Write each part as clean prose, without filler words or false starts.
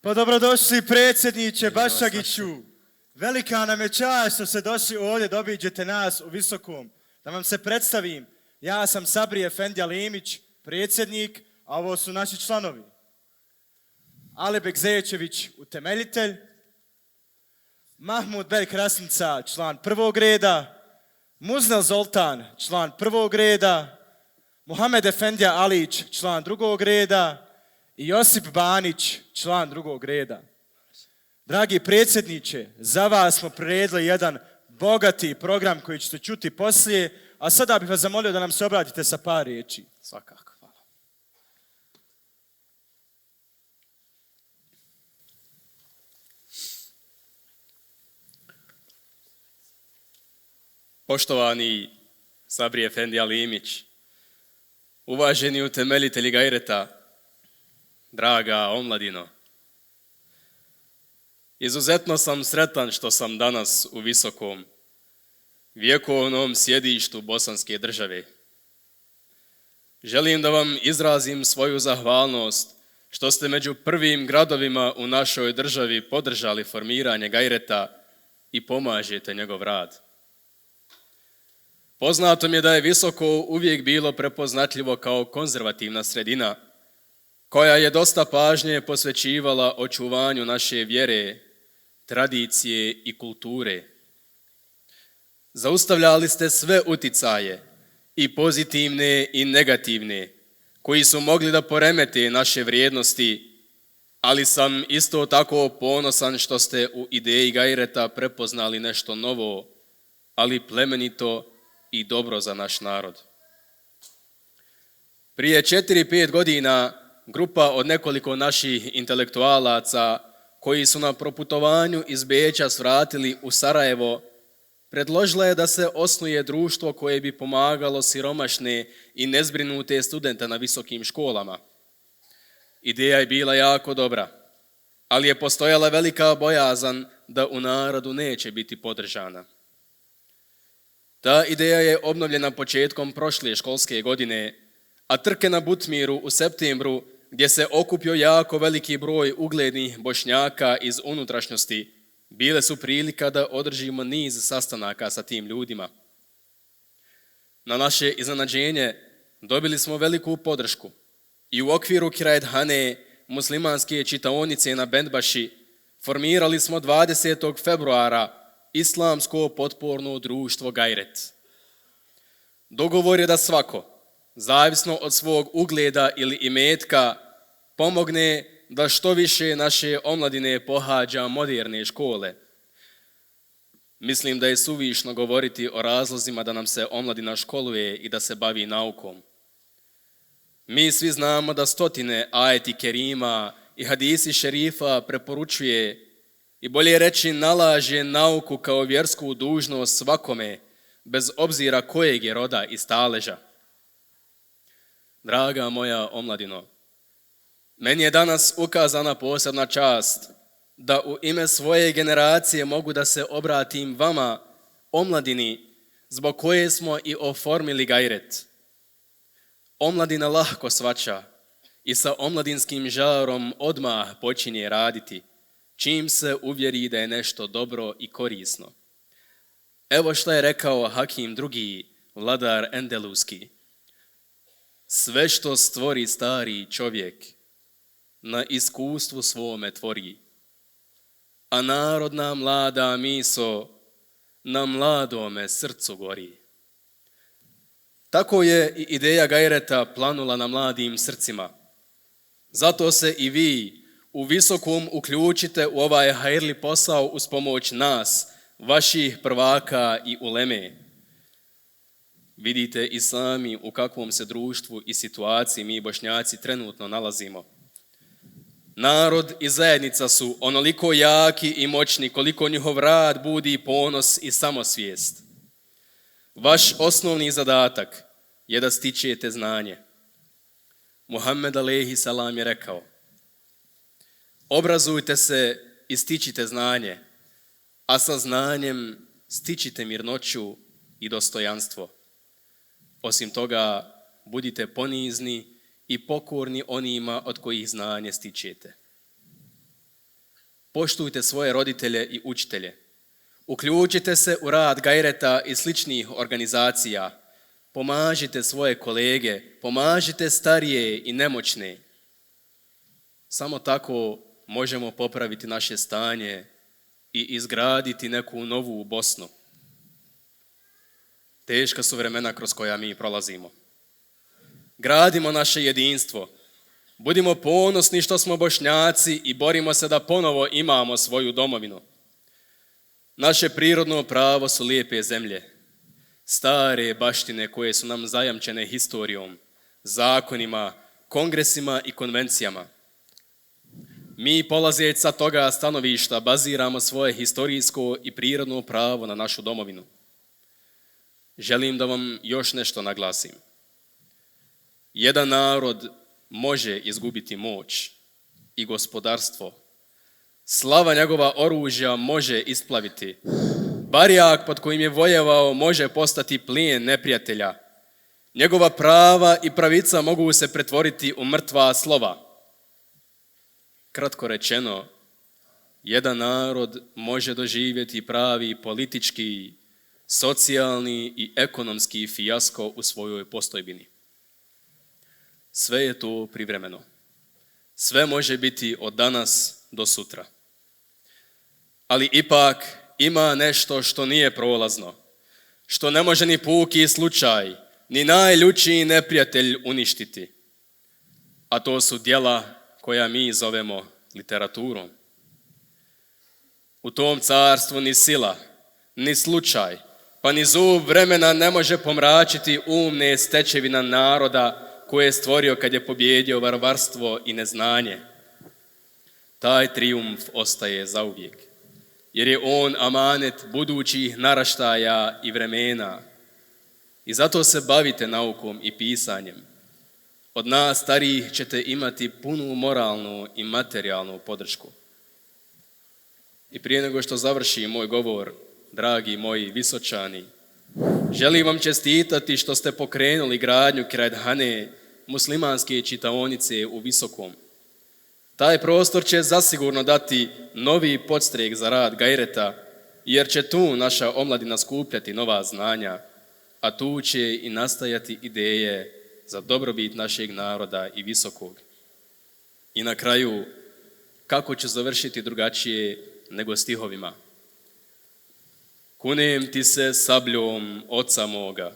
Pa dobrodošli predsjedniče Bašagiću. Velika nam je čast što ste došli ovdje da obiđete nas u Visokom. Da vam se predstavim. Ja sam Sabri Efendija Limić, predsjednik, a ovo su naši članovi. Ali Begzejević, utemeljitelj. Mahmud Bek Krasnica, član prvog reda. Muznel Zoltan, član prvog reda. Muhammed Efendija Alić, član drugog reda. I Josip Banić, član drugog reda. Dragi predsjedniče, za vas smo priredili jedan bogati program koji ćete čuti poslije, a sada bih vas zamolio da nam se obratite sa par riječi. Svakako, hvala. Poštovani Sabri Efendija Limić, uvaženi utemeljitelji Gajreta, draga omladino, izuzetno sam sretan što sam danas u Visokom, vjekovnom sjedištu Bosanske države. Želim da vam izrazim svoju zahvalnost što ste među prvim gradovima u našoj državi podržali formiranje Gajreta i pomažete njegov rad. Poznato mi je da je Visoko uvijek bilo prepoznatljivo kao konzervativna sredina, koja je dosta pažnje posvećivala očuvanju naše vjere, tradicije i kulture. Zaustavljali ste sve uticaje, i pozitivne i negativne, koji su mogli da poremete naše vrijednosti, ali sam isto tako ponosan što ste u ideji Gajreta prepoznali nešto novo, ali plemenito i dobro za naš narod. Prije 4-5 godina grupa od nekoliko naših intelektualaca koji su na proputovanju iz Beča svratili u Sarajevo predložila je da se osnuje društvo koje bi pomagalo siromašne i nezbrinute studente na visokim školama. Ideja je bila jako dobra, ali je postojala velika bojazan da u narodu neće biti podržana. Ta ideja je obnovljena početkom prošle školske godine, a trke na Butmiru u septembru, gdje se okupio jako veliki broj uglednih Bošnjaka iz unutrašnjosti, bile su prilika da održimo niz sastanaka sa tim ljudima. Na naše iznenađenje dobili smo veliku podršku i u okviru Kiraethane, muslimanske čitaonice na Bendbaši, formirali smo 20. februara Islamsko potporno društvo Gajret. Dogovor je da svako, zavisno od svog ugleda ili imetka, pomogne da što više naše omladine pohađa moderne škole. Mislim da je suvišno govoriti o razlozima da nam se omladina školuje i da se bavi naukom. Mi svi znamo da stotine ajeti kerima i hadisi šerifa preporučuje i bolje reći nalaže nauku kao vjersku dužnost svakome, bez obzira kojeg je roda i staleža. Draga moja omladino, meni je danas ukazana posebna čast da u ime svoje generacije mogu da se obratim vama, omladini, zbog koje smo i oformili Gajret. Omladina lahko shvaća i sa omladinskim žarom odmah počinje raditi, čim se uvjeri da je nešto dobro i korisno. Evo što je rekao Hakim II, vladar Endeluski. Sve što stvori stari čovjek, na iskustvu svome tvori, a narodna mlada miso na mladome srcu gori. Tako je i ideja Gajreta planula na mladim srcima. Zato se i vi u Visokom uključite u ovaj hajrli posao uz pomoć nas, vaših prvaka i uleme. Vidite i sami u kakvom se društvu i situaciji mi Bošnjaci trenutno nalazimo. Narod i zajednica su onoliko jaki i moćni koliko njihov rad budi ponos i samosvijest. Vaš osnovni zadatak je da stičete znanje. Muhammed alejhi salam je rekao: obrazujte se i stičite znanje, a sa znanjem stičite mirnoću i dostojanstvo. Osim toga, budite ponizni i pokorni onima od kojih znanje stičete. Poštujte svoje roditelje i učitelje. Uključite se u rad gajreta i sličnih organizacija. Pomažite svoje kolege, pomažite starije i nemoćne. Samo tako možemo popraviti naše stanje i izgraditi neku novu Bosnu. Teška su vremena kroz koja mi prolazimo. Gradimo naše jedinstvo. Budimo ponosni što smo Bošnjaci i borimo se da ponovo imamo svoju domovinu. Naše prirodno pravo su lijepe zemlje, stare baštine koje su nam zajamčene historijom, zakonima, kongresima i konvencijama. Mi, polazeći sa toga stanovišta, baziramo svoje historijsko i prirodno pravo na našu domovinu. Želim da vam još nešto naglasim. Jedan narod može izgubiti moć i gospodarstvo. Slava njegova oružja može isplaviti. Barjak pod kojim je vojevao može postati plijen neprijatelja. Njegova prava i pravica mogu se pretvoriti u mrtva slova. Kratko rečeno, jedan narod može doživjeti pravi politički, socijalni i ekonomski fijasko u svojoj postojbini. Sve je to privremeno. Sve može biti od danas do sutra. Ali ipak ima nešto što nije prolazno, što ne može ni puki slučaj, ni najljučiji neprijatelj uništiti. A to su djela koja mi zovemo literaturom. U tom carstvu ni sila, ni slučaj, pa ni zub vremena ne može pomračiti umne stečevina naroda koje je stvorio kad je pobjedio varvarstvo i neznanje. Taj trijumf ostaje zauvijek, jer je on amanet budućih naraštaja i vremena. I zato se bavite naukom i pisanjem. Od nas starijih ćete imati punu moralnu i materijalnu podršku. I prije nego što završim moj govor, dragi moji Visočani, želim vam čestitati što ste pokrenuli gradnju Kiraethane, muslimanske čitaonice u Visokom. Taj prostor će zasigurno dati novi podstrek za rad gajreta, jer će tu naša omladina skupljati nova znanja, a tu će i nastajati ideje za dobrobit našeg naroda i Visokog. I na kraju, kako ću završiti drugačije nego stihovima? Kunem ti se sabljom oca moga,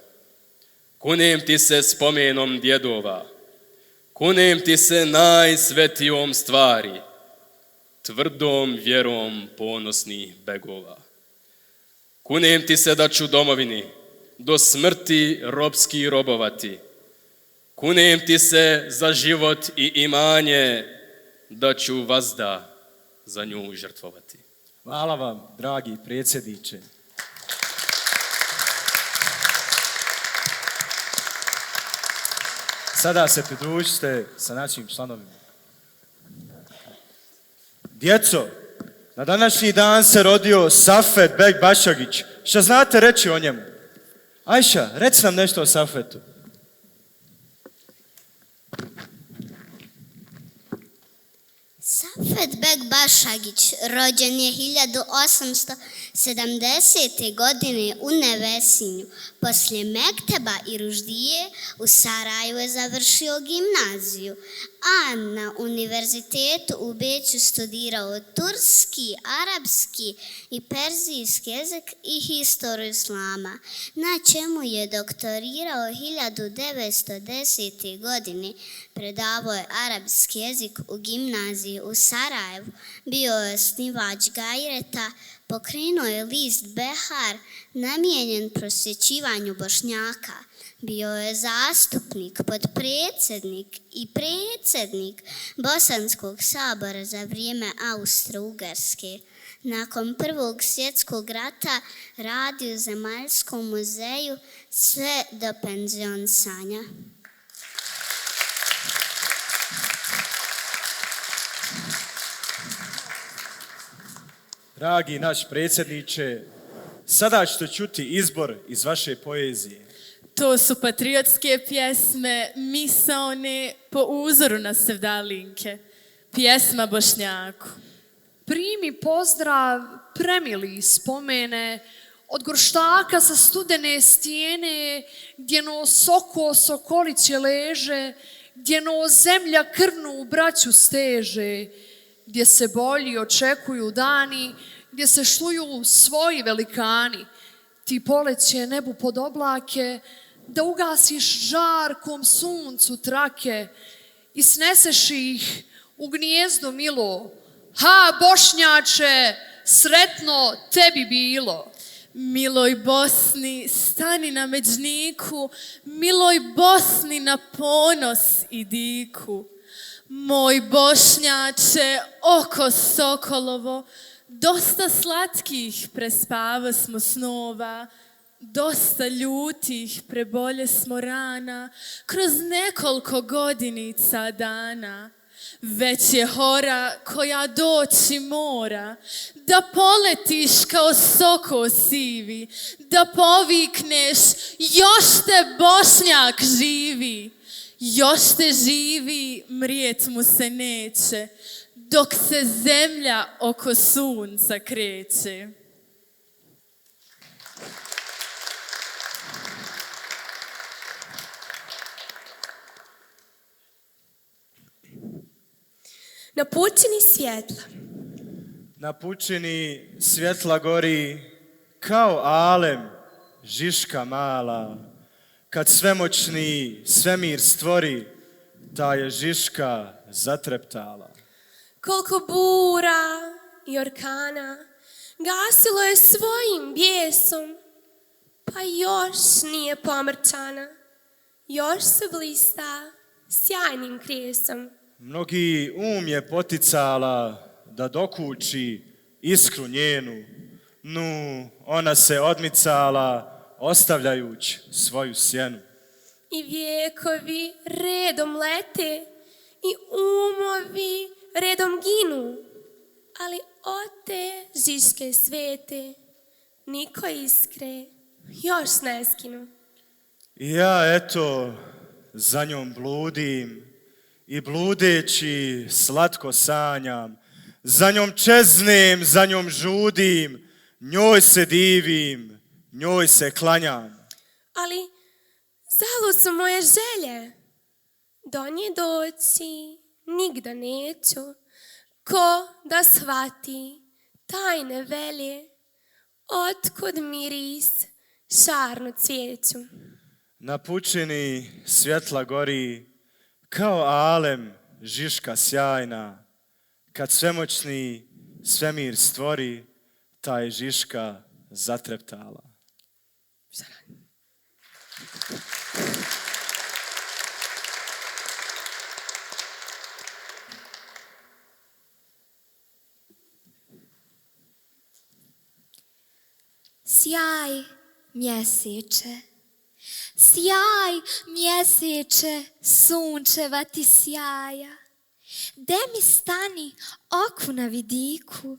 kunem ti se spomenom djedova, kunem ti se najsvetijom stvari, tvrdom vjerom ponosnih begova. Kunem ti se da ću domovini do smrti robski robovati. Kunem ti se za život i imanje, da ću vazda za nju žrtvovati. Hvala vam, dragi predsjedniče. Sada se pridružite sa našim članovima. Djeco, na današnji dan se rodio Safet Beg Bašagić. Što znate reći o njemu? Ajša, reci nam nešto o Safetu. Safet Beg Bašagić rođen je 1870. godine u Nevesinju. Poslije Mekteba i Ruždije u Sarajevu je završio gimnaziju, a na univerzitetu u Beću studirao turski, arapski i perzijski jezik i historiju islama, na čemu je doktorirao 1910. godine. Predavao je arapski jezik u gimnaziji u Sarajevu, bio je osnivač gajreta, pokrenuo je list Behar namijenjen prosvjećivanju Bošnjaka. Bio je zastupnik, potpredsjednik i predsjednik Bosanskog sabora za vrijeme Austro-Ugarske. Nakon Prvog svjetskog rata radio u Zemaljskom muzeju sve do penzionisanja. Dragi naš predsjedniče, sada ćete čuti izbor iz vaše poezije. To su patriotske pjesme, misaone po uzoru na sevdalinke. Pjesma Bošnjaku. Primi pozdrav premili spomene od gorštaka sa studene stijene, gdje no soko sokoliće leže, gdje no zemlja krvnu braću steže, gdje se bolji očekuju dani, gdje se šluju svoji velikani. Ti poleće nebu pod oblake, da ugasiš žarkom suncu trake i sneseš ih u gnijezdo milo. Ha, Bošnjače, sretno tebi bilo. Miloj Bosni, stani na međniku, miloj Bosni na ponos i diku. Moj Bošnjače, oko sokolovo, dosta slatkih prespava smo snova, dosta ljutih prebolje smo rana, kroz nekoliko godinica dana. Već je hora koja doći mora, da poletiš kao soko sivi, da povikneš još te Bošnjak živi, još te živi, mrijet mu se neće, dok se zemlja oko sunca kreće. Na pučini svjetla. Na pučini svjetla gori kao alem žiška mala. Kad svemoćni svemir stvori, ta je žiška zatreptala. Koliko bura i orkana gasilo je svojim bijesom, pa još nije pomrčana, još se blista sjajnim krijesom. Mnogi je poticala da dokući iskru njenu, nu ona se odmicala ostavljajući svoju sjenu. I vijekovi redom lete i umovi redom ginu, ali od te žiške svete niko iskre još ne skinu. I ja eto za njom bludim i bludeći slatko sanjam, za njom čeznem, za njom žudim, njoj se divim, njoj se klanjam. Ali zalud su moje želje, do nje doći nigda neću, ko da shvati tajne velje, otkud miris šarnu cvijeću. Na pučini svjetla gori kao alem žiška sjajna, kad svemoćni svemir stvori, ta je žiška zatreptala. Sjaj mjeseče, sjaj mjeseče, sunčeva ti sjaja. De mi stani oku na vidiku,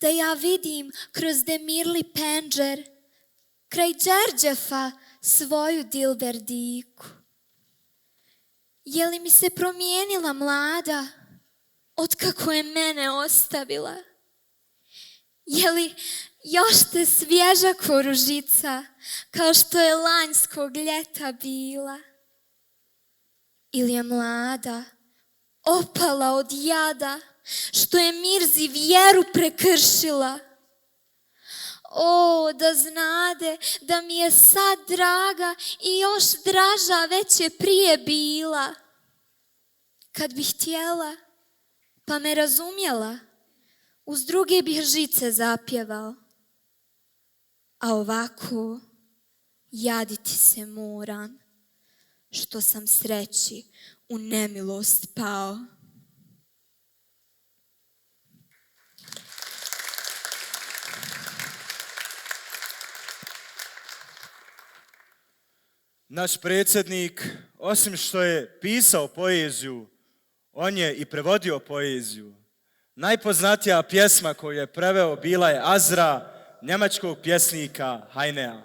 da ja vidim kroz demirli penđer, kraj Đerđefa svoju dilberdiku. Je li mi se promijenila mlada, otkako je mene ostavila? Je li još te svježa ko ružica, kao što je lanjskog ljeta bila? Ili je mlada, opala od jada, što je Mirzi vjeru prekršila? O, da znade da mi je sad draga i još draža već je prije bila. Kad bih htjela, pa me razumjela, uz druge bih žice zapjevao. A ovako, jaditi se moram, što sam sreći u nemilost pao. Naš predsjednik, osim što je pisao poeziju, on je i prevodio poeziju. Najpoznatija pjesma koju je preveo bila je Azra njemačkog pjesnika Heinea.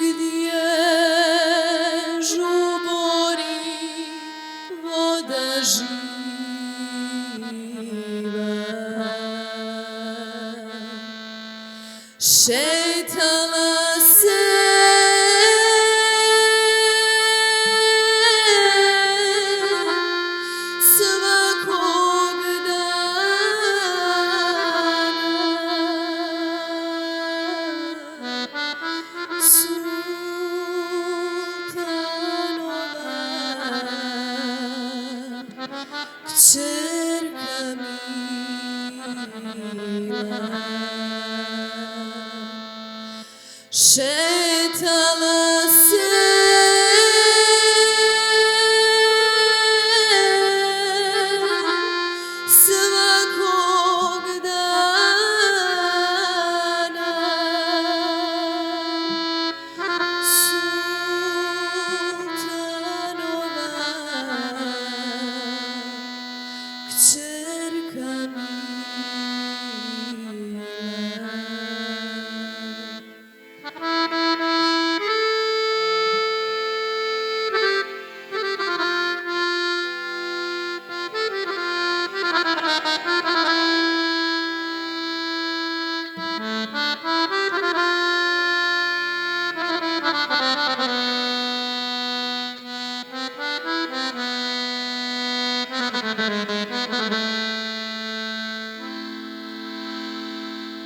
Gdje žubori voda živa, šetala se svakog dana Sultanova kćerka mila. Šetala se svakog dana Sultanova kćerka mila.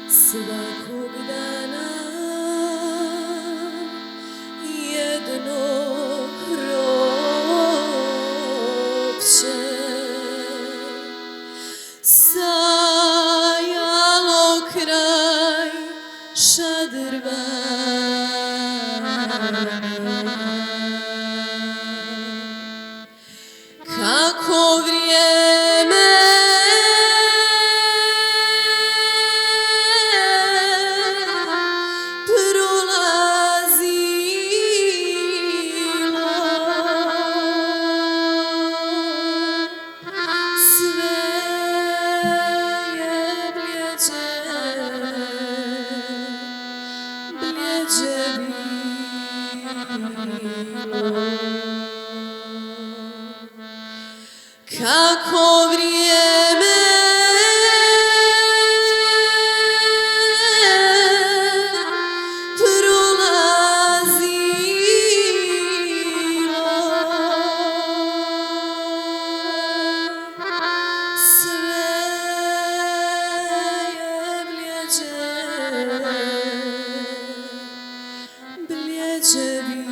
Svakog dana jedno ropće stajalo kraj šadrvana. Kako vrijeme prolazilo, sve je bljeđe, bljeđe bilo. Kako vrijeme prolazilo, sve je bljeđe, bljeđe bilo.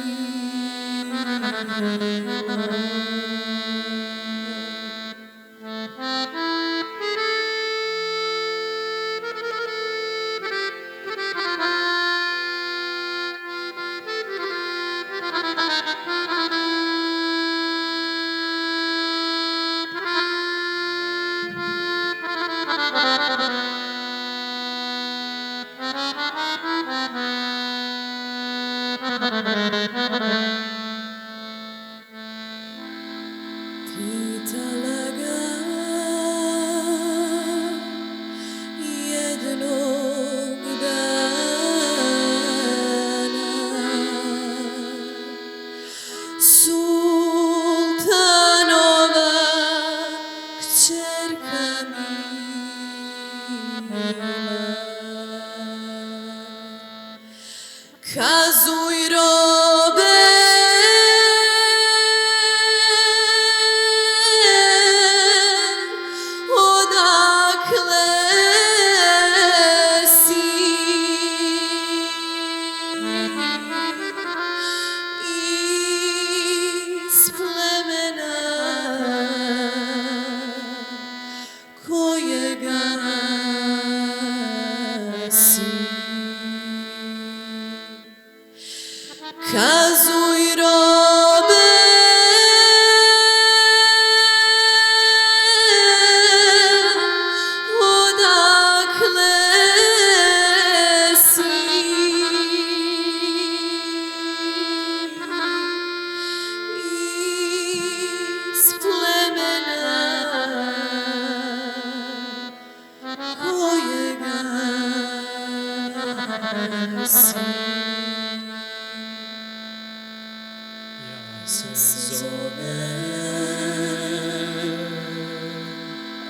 se zove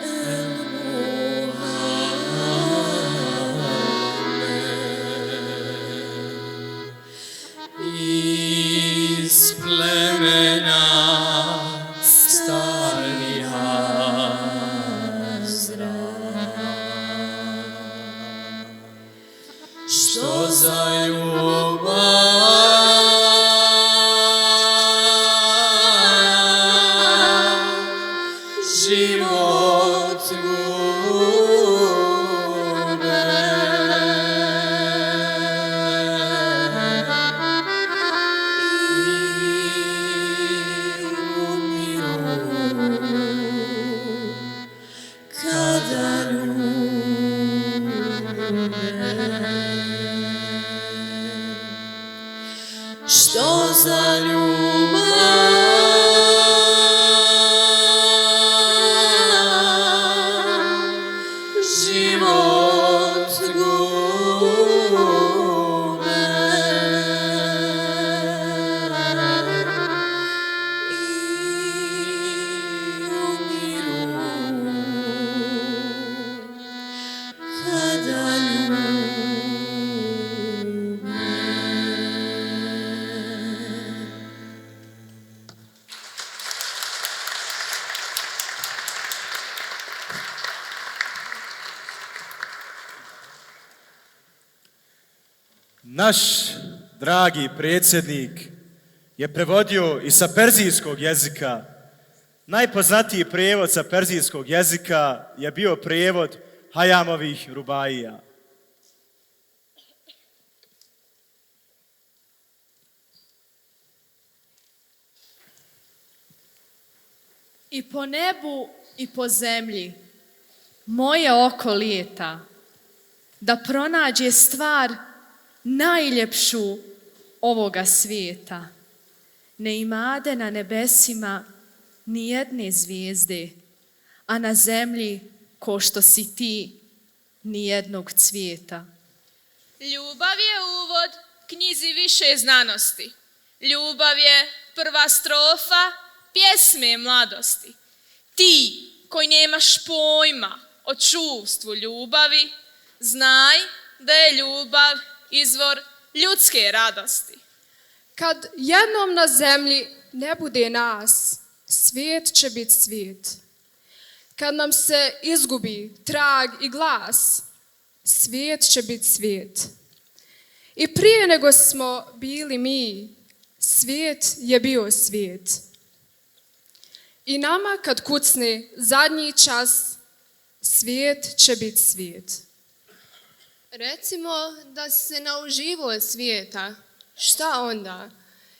El Muhammed. Iz plemena stari Hazra, što za ljubav život gube. I umiru kada što za ljubav život gube. I umiru kada Naš dragi predsjednik je prevodio i sa perzijskog jezika. Najpoznatiji prijevod sa perzijskog jezika je bio prijevod Hajamovih rubaija. I po nebu i po zemlji moje oko lijeta, da pronađe stvar najljepšu ovoga svijeta. Ne imade na nebesima ni jedne zvijezde, a na zemlji, ko što si ti, ni jednog cvijeta. Ljubav je uvod knjizi više znanosti. Ljubav je prva strofa pjesme mladosti. Ti koji nemaš pojma o čuvstvu ljubavi, znaj da je ljubav izvor ljudske radosti. Kad jednom na zemlji ne bude nas, svijet će biti svijet. Kad nam se izgubi trag i glas, svijet će biti svijet. I prije nego smo bili mi, svijet je bio svijet. I nama kad kucne zadnji čas, svijet će biti svijet. Recimo da se nauživo od svijeta, šta onda?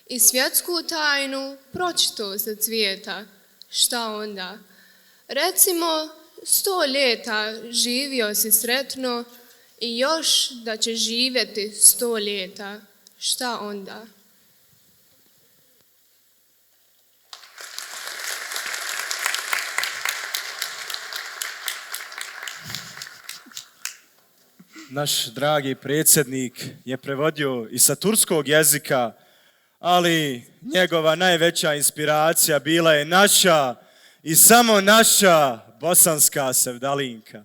I svjetsku tajnu pročito sa cvijeta, šta onda? Recimo 100 ljeta živio si sretno i još da će živjeti 100 ljeta, šta onda? Naš dragi predsjednik je prevodio i sa turskog jezika, ali njegova najveća inspiracija bila je naša i samo naša bosanska sevdalinka.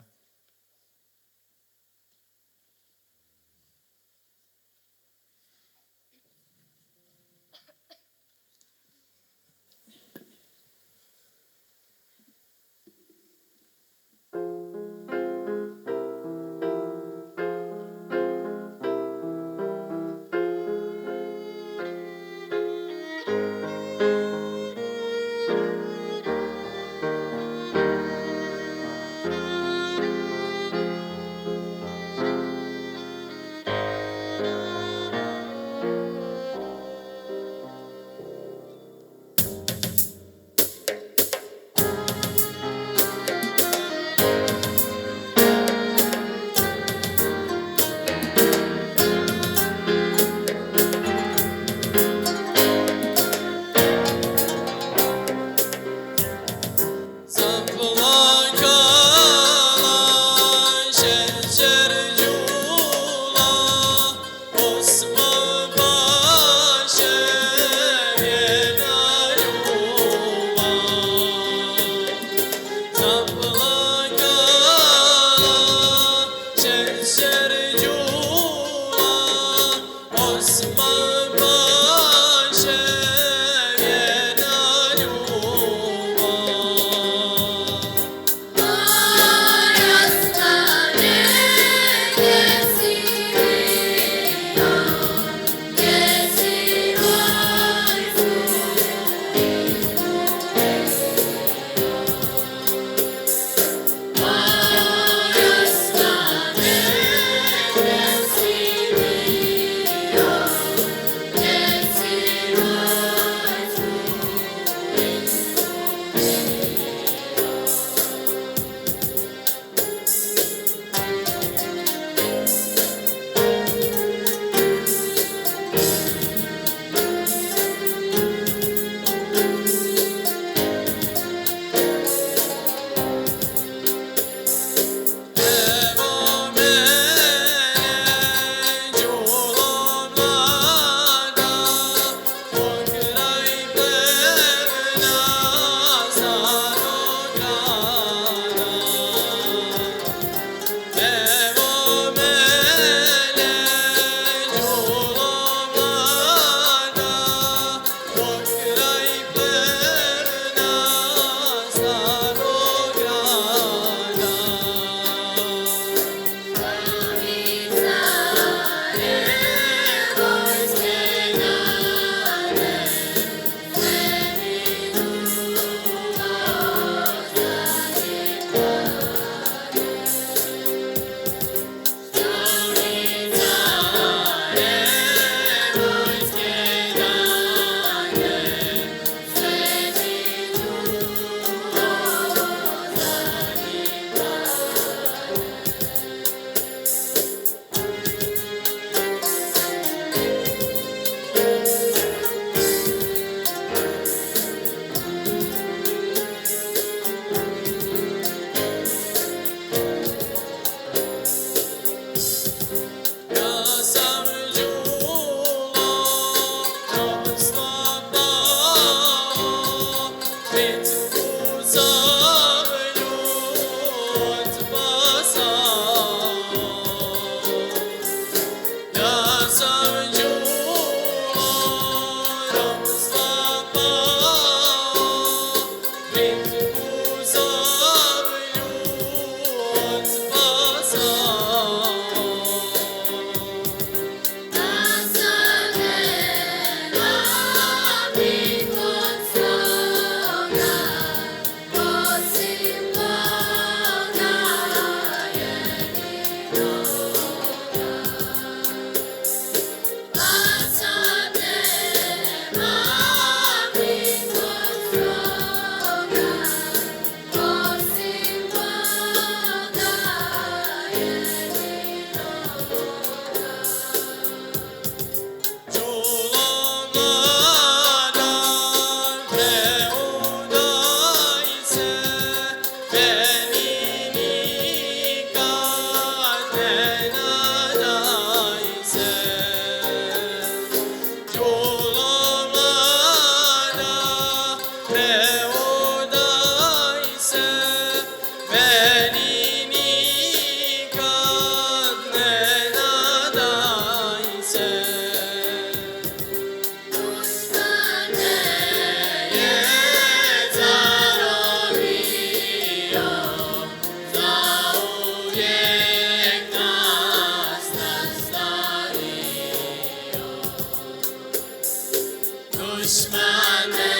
dušmane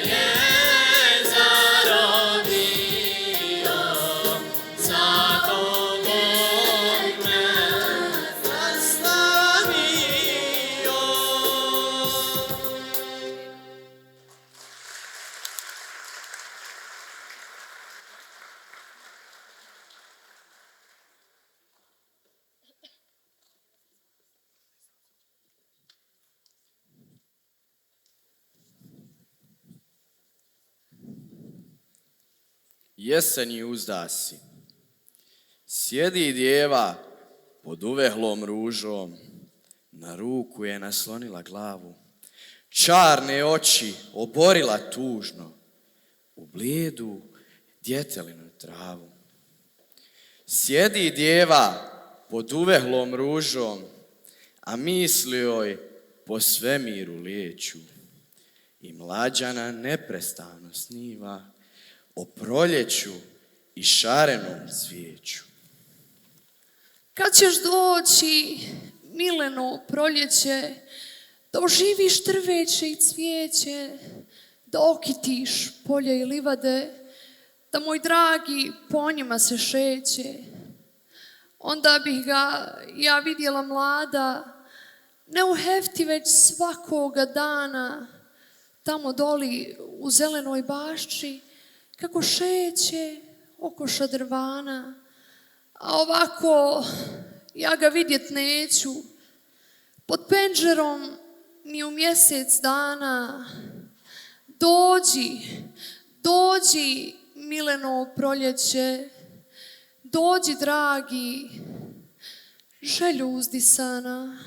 je zarobio, zato Bog me nastavio. Jeseni uzdasi. Sjedi djeva pod uvehlom ružom, na ruku je naslonila glavu. Čarne oči oborila tužno u blijedu djetelinu travu. Sjedi djeva pod uvehlom ružom, a misli joj po svemiru lijeću. I mlađana neprestano sniva o proljeću i šarenom cvijeću. Kad ćeš doći, mileno proljeće, da oživiš drveće i cvijeće, da okitiš polje i livade, da moj dragi po njima se šeće. Onda bih ga ja vidjela mlada, ne u hefti već svakoga dana, tamo doli u zelenoj bašči, kako šeće oko šadrvana, a ovako ja ga vidjet neću, pod penđerom ni u mjesec dana. Dođi, dođi, mileno proljeće, dođi, dragi, želju uzdisana.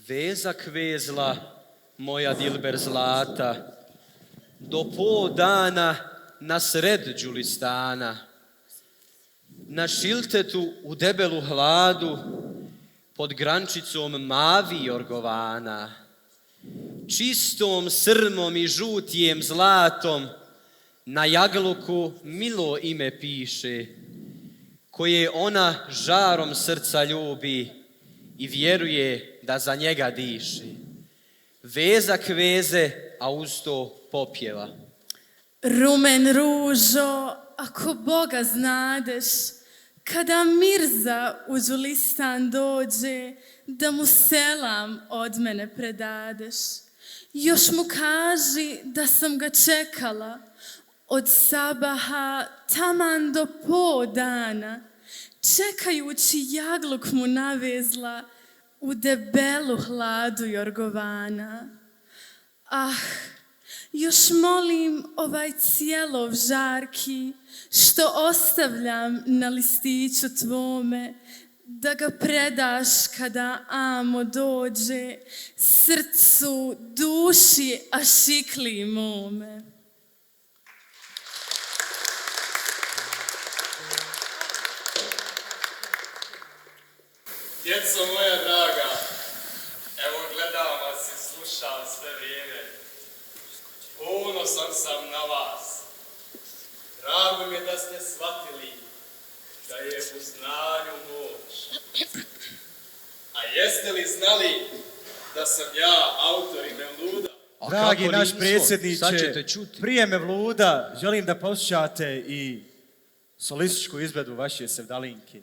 Vezak vezla moja dilber zlata, do po dana na sred Đulistana. Na šiltetu u debelu hladu, pod grančicom mavi jorgovana. Čistom srmom i žutijem zlatom, na jagluku milo ime piše, koje ona žarom srca ljubi i vjeruje da za njega diši. Vezak veze, a uz to popjeva. Rumen ružo, ako Boga znadeš, kada Mirza u Đulistan dođe, da mu selam od mene predadeš. Još mu kaži da sam ga čekala, od sabaha taman do po dana, čekajući jagluk mu navezla u debelu hladu jorgovana. Ah, još molim ovaj cijelov žarki, što ostavljam na listiću tvome, da ga predaš kada amo dođe, srcu, duši, a šikli mome. Djeco moja draga, evo gledam vas i slušam sve vrijeme. Ponosan sam na vas. Drago mi je da ste shvatili da je u znanju moć. A jeste li znali da sam ja autor i Mevluda? Dragi naš predsjedniče, prije Mevluda želim da poslušate i solističku izvedbu vaše Sevdalinke.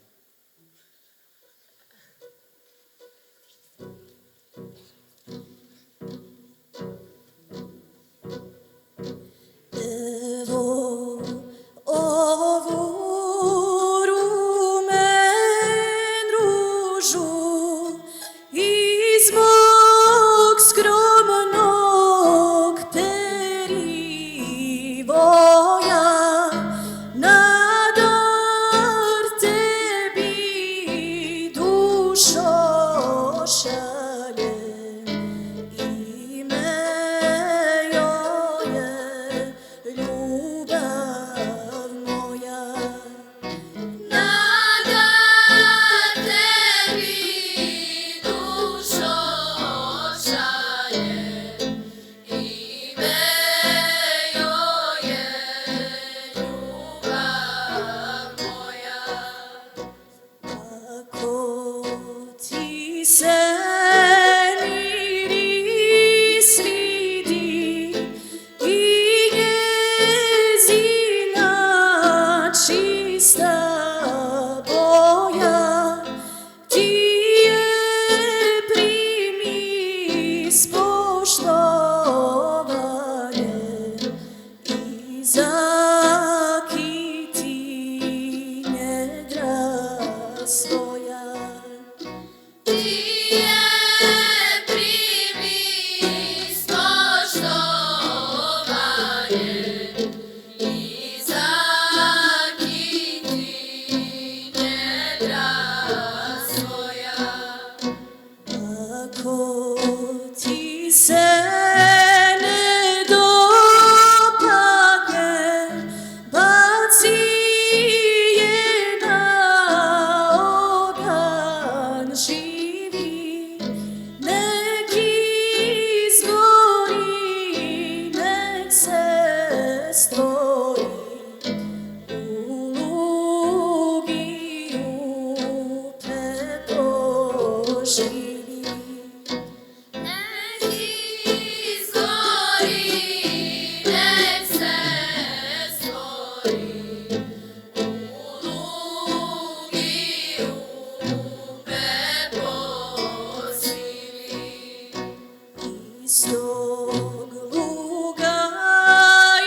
tog luga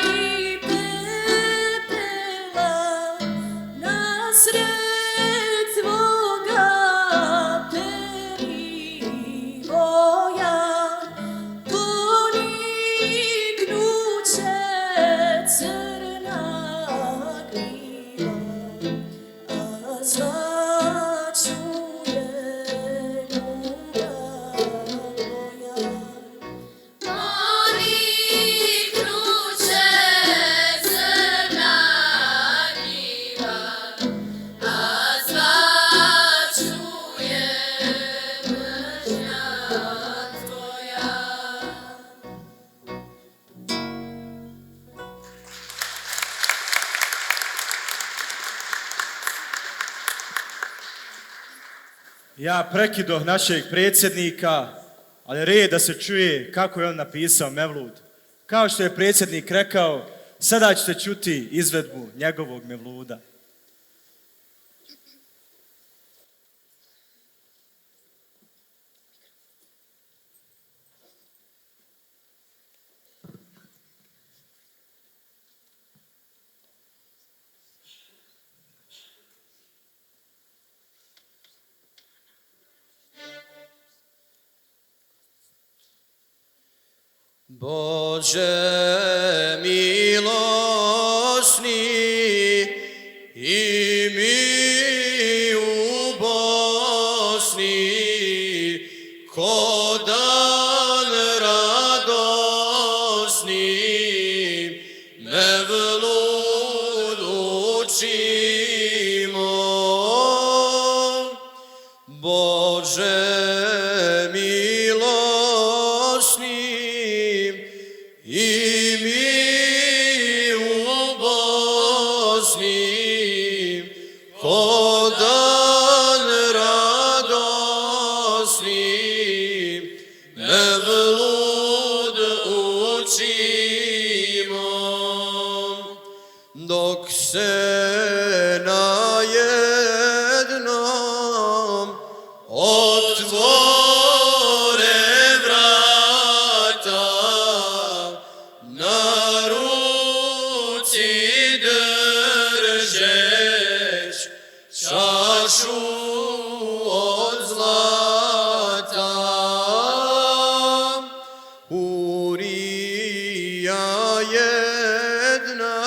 i pepela nasred svoga perivoja poniknuće crna griva, a zvačuje ljubav moja. Poniknuće crna griva, a zvačuje mržnja tvoja. Ja prekidoh našeg predsjednika, ali red da se čuje kako je on napisao Mevlud. Kao što je predsjednik rekao, sada ćete čuti izvedbu njegovog Mevluda. Bože milosni i mi u Bosni, ko dan radosni, Mevlud učimo. Bože milosni i mi u Bosni, ko dan radosni, Mevlud učimo. Dok se na jednom otvore vrata, na ruci držeć čašu od zlata. Urija jedna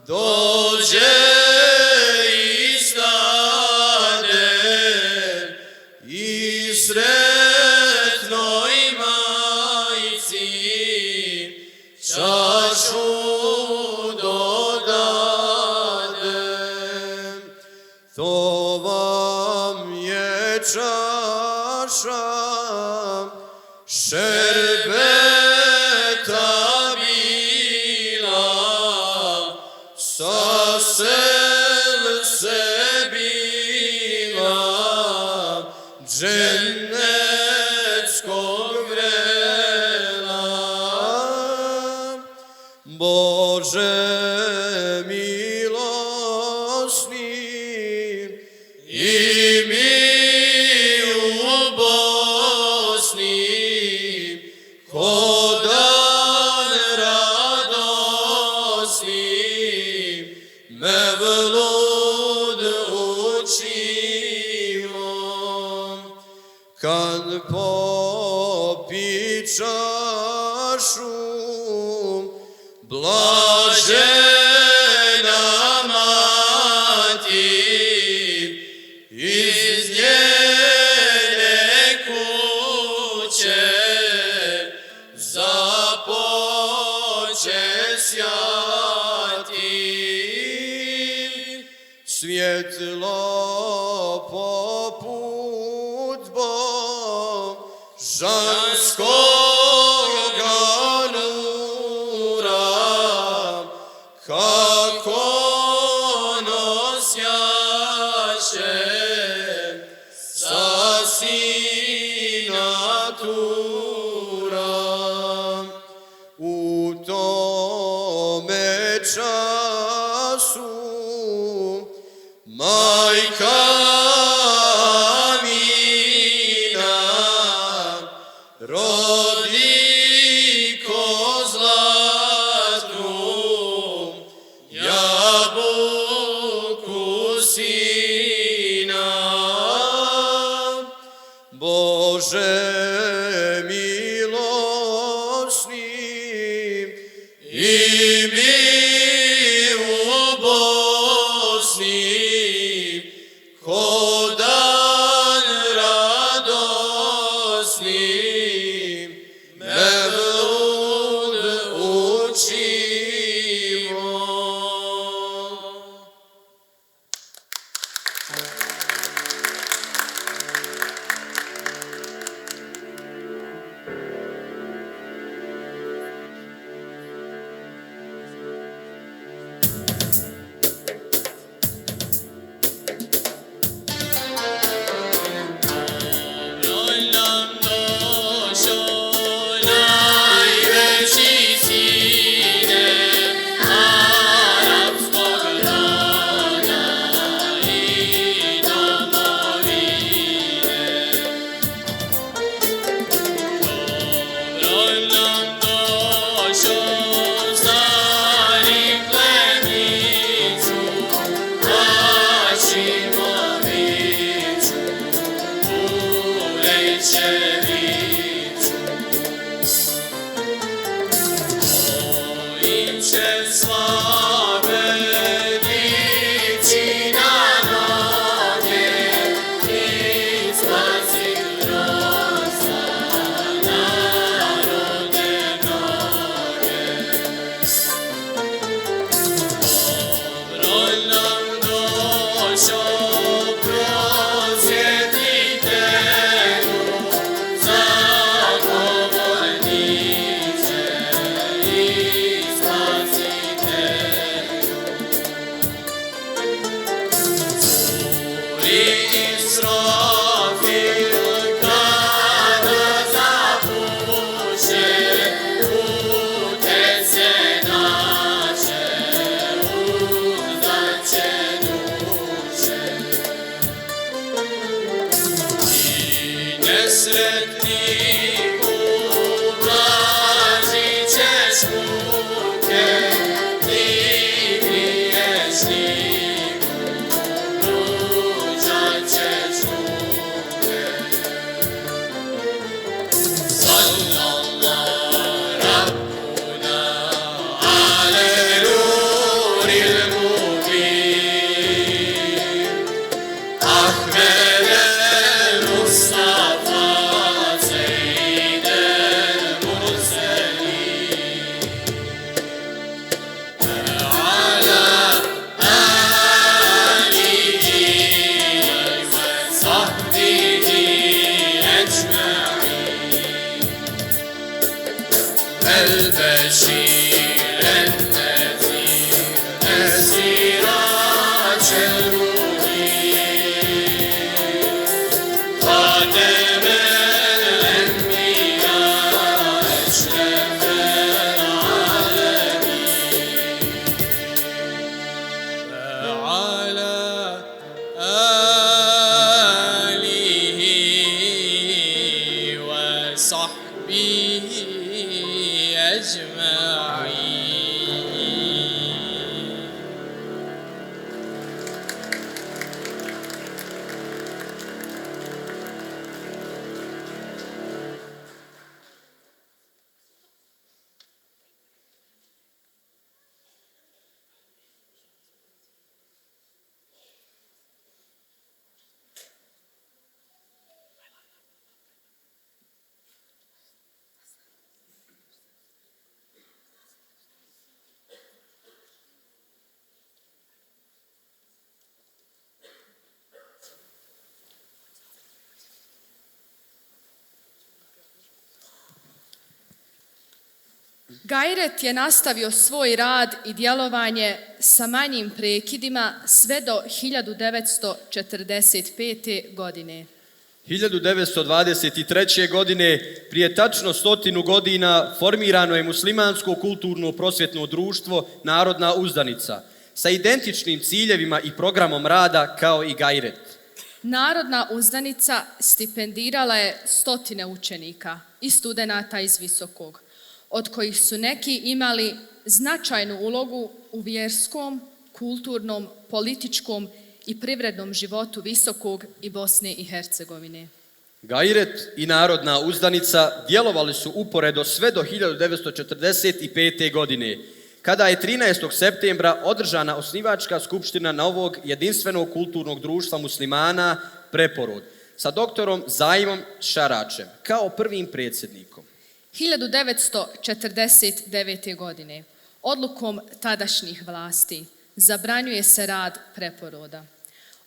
dođe i stade i sretnoj majci čašu dodade. To vam je čaša šerbeta bila, sa sel se bila džennetskog vrela. Bože milosni i mi u Bosni, ko dan radosni, Mevlud učimo. Kad popi čašu blažena mati, iz njene kuće započe sjati. Svjetlo poput božanskoga nura, kako nosjaše sa sina tura. U tome času majka Amina ruke, ti pjesniku, pružat ćeš ruke. Sallallahu Rabbuna, ale nuril mubin, Ahmed el-Mustafa, Seyyid el-Mursalin, ala alihi ve sahbihi ecma'in, el-Beşir el-Nezir, el-Sirac el-Munir, خاتم الأنبياء أشرف العالمين وعلى آله وصحبه أجمعين. Gajret je nastavio svoj rad i djelovanje sa manjim prekidima sve do 1945. godine. 1923. godine, prije tačno 100 godina, formirano je muslimansko kulturno prosvjetno društvo Narodna uzdanica sa identičnim ciljevima i programom rada kao i Gajret. Narodna uzdanica stipendirala je 100 učenika i studenata iz Visokog, od kojih su neki imali značajnu ulogu u vjerskom, kulturnom, političkom i privrednom životu Visokog i Bosne i Hercegovine. Gajret i Narodna uzdanica djelovali su uporedo sve do 1945. godine, kada je 13. septembra održana osnivačka skupština novog jedinstvenog kulturnog društva muslimana Preporod sa doktorom Zajmom Šaračem kao prvim predsjednikom. 1949. godine odlukom tadašnjih vlasti zabranjuje se rad Preporoda.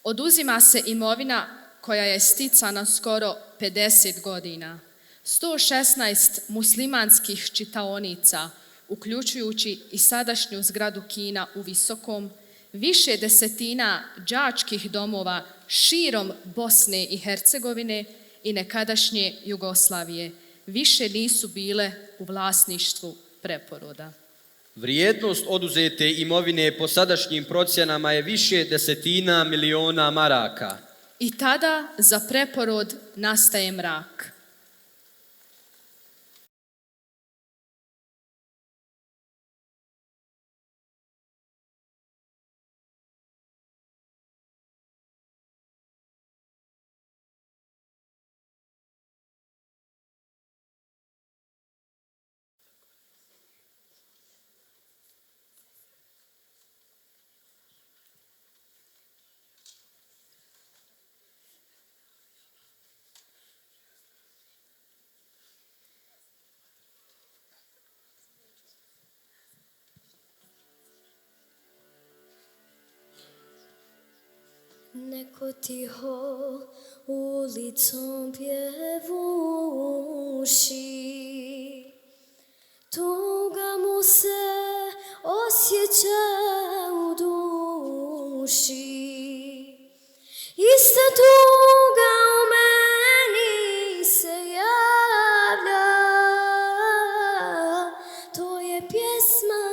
Oduzima se imovina koja je sticana skoro 50 godina. 116 muslimanskih čitaonica, uključujući i sadašnju zgradu kina u Visokom, više desetina đačkih domova širom Bosne i Hercegovine i nekadašnje Jugoslavije više nisu bile u vlasništvu Preporoda. Vrijednost oduzete imovine po sadašnjim procjenama je više desetina miliona maraka. I tada za Preporod nastaje mrak. Neko tiho ulicom pjevuši, tuga mu se osjeća u duši. Ista tuga u meni se javlja, to je pjesma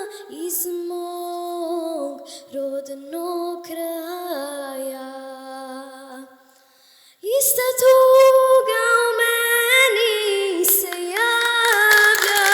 iz mog rodnog kraja. Ista tuga u meni se javlja,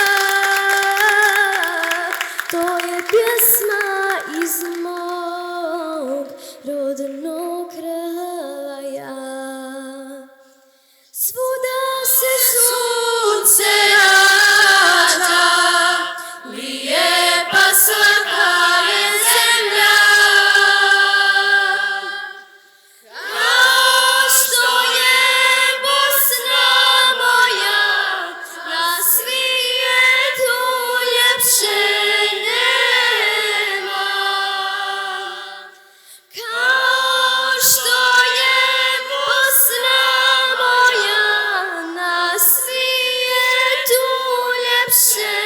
ljepše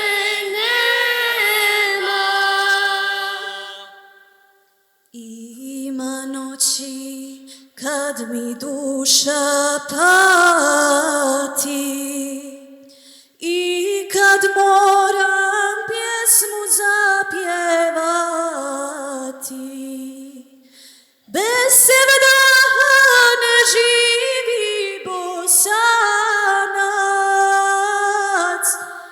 nema. Ima noći kad mi duša pati i kad moram pjesmu zapjevati. Bez sevdaha ne živi Bosanac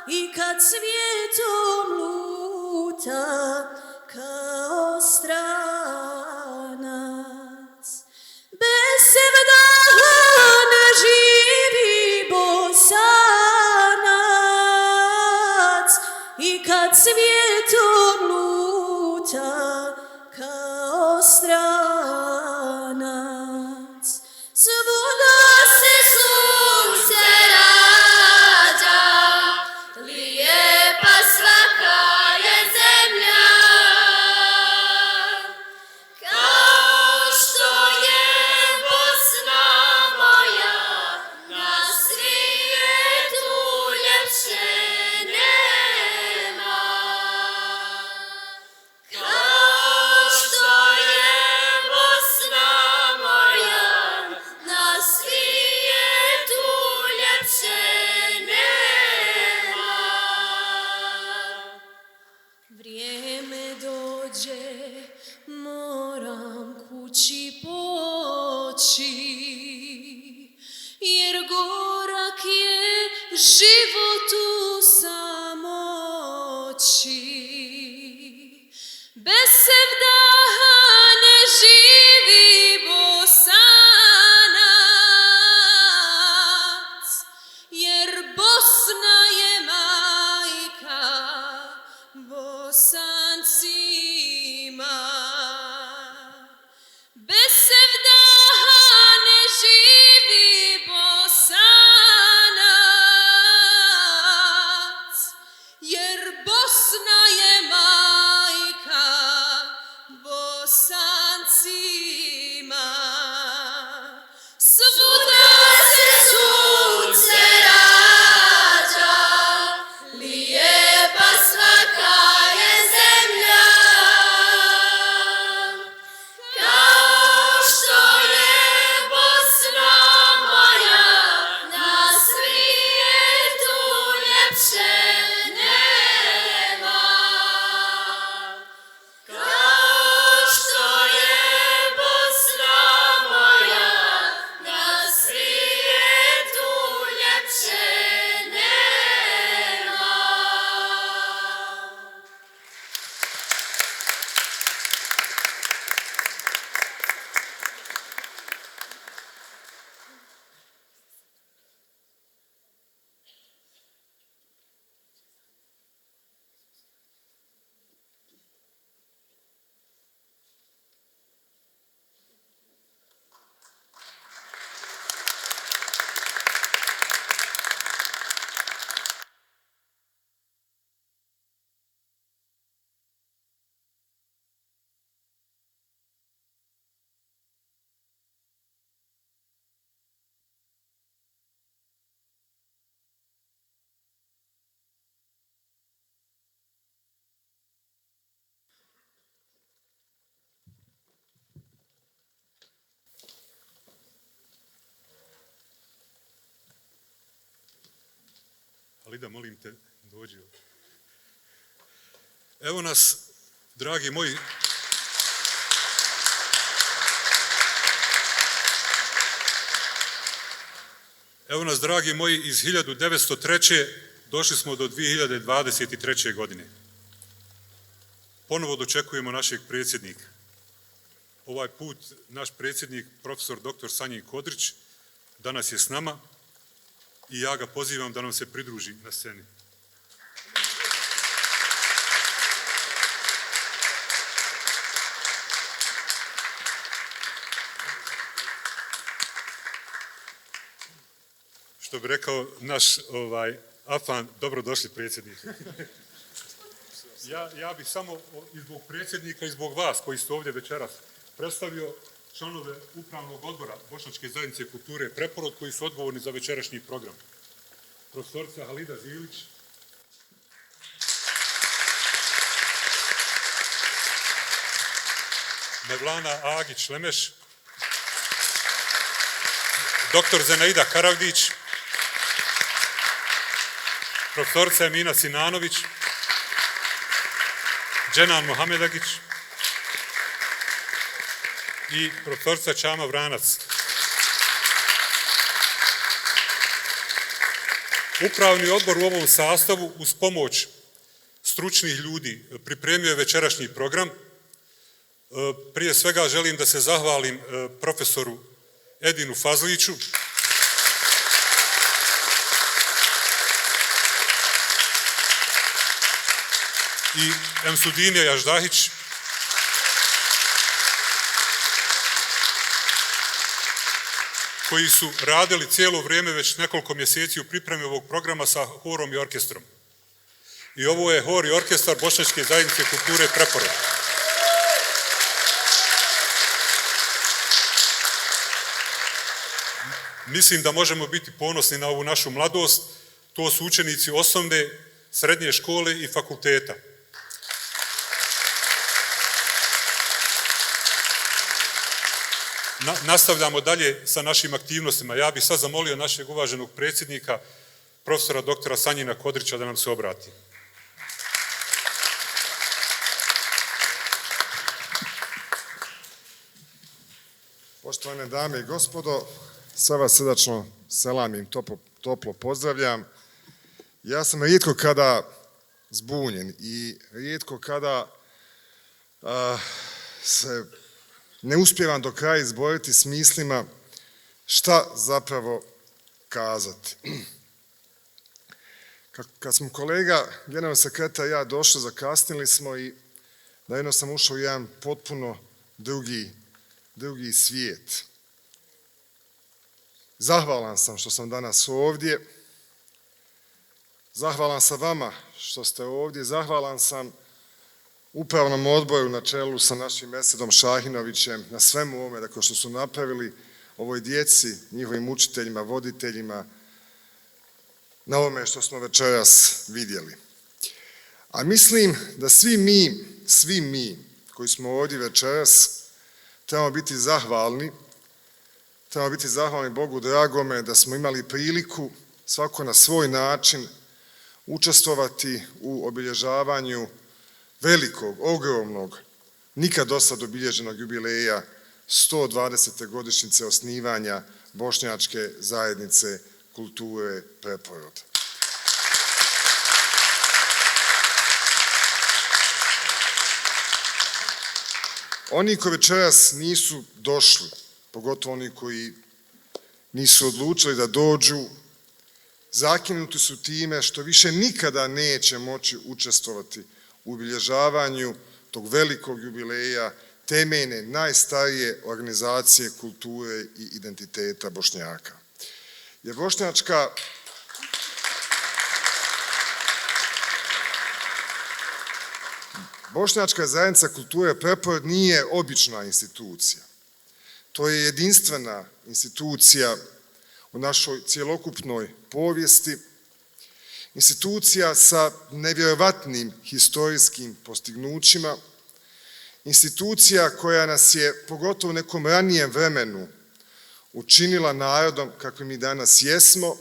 i kad svijetom luta kao stranac. Bez sevdaha ne živi Bosanac i kad svijetom luta kao stranac. Svuda se sunce rađa, lijepa svaka je zemlja. Kao što je Bosna moja, na svijetu ljepše nema. Kao što je Bosna moja, na svijetu ljepše nema. Vrijeme dođe, moram kući poći, jer gorak je život u samoći. Bez sevdaha ne živi Bosanac, jer Bosna je majka Bosancima. Bez sevdaha ne živi Bosanac, jer Bosna je majka Bosancima. Svuda se sunce rađa, lijepa svaka je zemlja. Kao što je Bosna moja, na svijetu ljepše nema. Kao što je Bosna moja, na svijetu ljepše nema. Alida, molim te, dođi. Evo nas, dragi moji, evo nas, dragi moji, iz 1903. došli smo do 2023. godine. Ponovo dočekujemo našeg predsjednika. Ovaj put naš predsjednik, profesor dr. Sanjin Kodrić, danas je s nama i ja ga pozivam da nam se pridruži na sceni. Što bi rekao naš Afan, dobrodošli predsjedniče. Ja bih samo i zbog predsjednika i zbog vas koji ste ovdje večeras predstavio članove Upravnog odbora Bošnjačke zajednice kulture Preporod koji su odgovorni za večerašnji program. Profesorica Halida Zilić, Mevlana Agić Lemeš, dr. Zenaida Karavdić, profesorica Emina Sinanović, Dženan Mohamedagić i profesorica Čama Vranac. Upravni odbor u ovom sastavu uz pomoć stručnih ljudi pripremio je večerašnji program. Prije svega želim da se zahvalim profesoru Edinu Fazliću, i Emsudinija Jaždahić, koji su radili cijelo vrijeme, već nekoliko mjeseci u pripremi ovog programa sa horom i orkestrom. I ovo je hor i orkestar Bošnjačke zajednice kulture Preporod. Mislim da možemo biti ponosni na ovu našu mladost. To su učenici osnovne, srednje škole i fakulteta. Nastavljamo dalje sa našim aktivnostima. Ja bih sad zamolio našeg uvaženog predsjednika, profesora doktora Sanjina Kodrića, da nam se obrati. Poštovane dame i gospodo, sve vas srdačno selamim, toplo pozdravljam. Ja sam rijetko kada zbunjen i rijetko kada se ne uspijevam do kraja izboriti s mislima šta zapravo kazati. Kad smo kolega, generalni sekretar i ja došli, zakasnili smo i najedno sam ušao u jedan potpuno drugi svijet. Zahvalan sam što sam danas ovdje, zahvalan sam vama što ste ovdje, zahvalan sam upravnom odboru na čelu sa našim Mesedom Šahinovićem na svemu ovome, dakle što su napravili ovoj djeci, njihovim učiteljima, voditeljima, na ovome što smo večeras vidjeli. A mislim da svi mi koji smo ovdje večeras trebamo biti zahvalni Bogu dragome da smo imali priliku svako na svoj način učestvovati u obilježavanju velikog, ogromnog, nikad dosad obilježenog jubileja 120. godišnjice osnivanja Bošnjačke zajednice kulture Preporod. Oni koji večeras nisu došli, pogotovo oni koji nisu odlučili da dođu, zakinuti su time što više nikada neće moći učestvovati u obilježavanju tog velikog jubileja, temeljne, najstarije organizacije kulture i identiteta Bošnjaka. Jer Bošnjačka zajednica kulture Preporod nije obična institucija. To je jedinstvena institucija u našoj cjelokupnoj povijesti, institucija sa nevjerovatnim historijskim postignućima, institucija koja nas je, pogotovo u nekom ranijem vremenu, učinila narodom kakvi mi danas jesmo,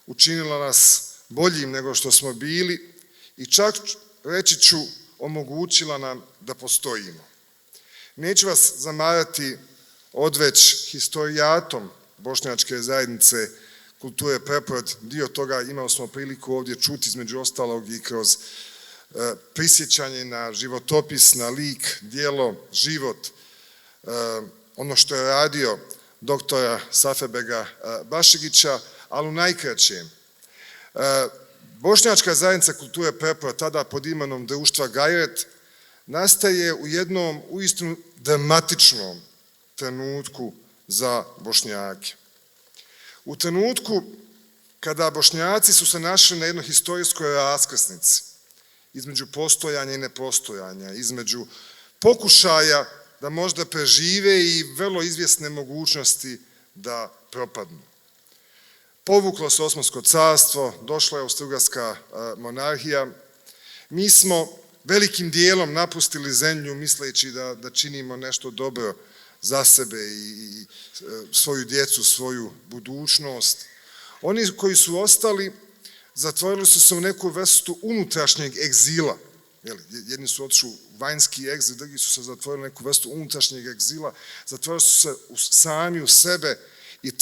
učinila nas boljim nego što smo bili i čak, reći ću, omogućila nam da postojimo. Neću vas zamarati odveć historijatom Bošnjačke zajednice kulture Preporod, dio toga imali smo priliku ovdje čuti, između ostalog i kroz prisjećanje na životopis, na lik, djelo, život, ono što je radio doktora Safebega Bašigića, ali u najkraćem. Bošnjačka zajednica kulture Preporod, tada pod imenom društva Gajret, nastaje u jednom uistinu dramatičnom trenutku za Bošnjake. U trenutku kada Bošnjaci su se našli na jednoj historijskoj raskrsnici između postojanja i nepostojanja, između pokušaja da možda prežive i vrlo izvjesne mogućnosti da propadnu. Povuklo se Osmansko carstvo, došla je Austrougarska monarhija. Mi smo velikim dijelom napustili zemlju misleći da činimo nešto dobro za sebe i svoju djecu, svoju budućnost. Oni koji su ostali zatvorili su se u neku vrstu unutrašnjeg egzila. Jedni su otišli u vanjski egzil, drugi su se zatvorili u neku vrstu unutrašnjeg egzila, zatvorili su se sami u sebe i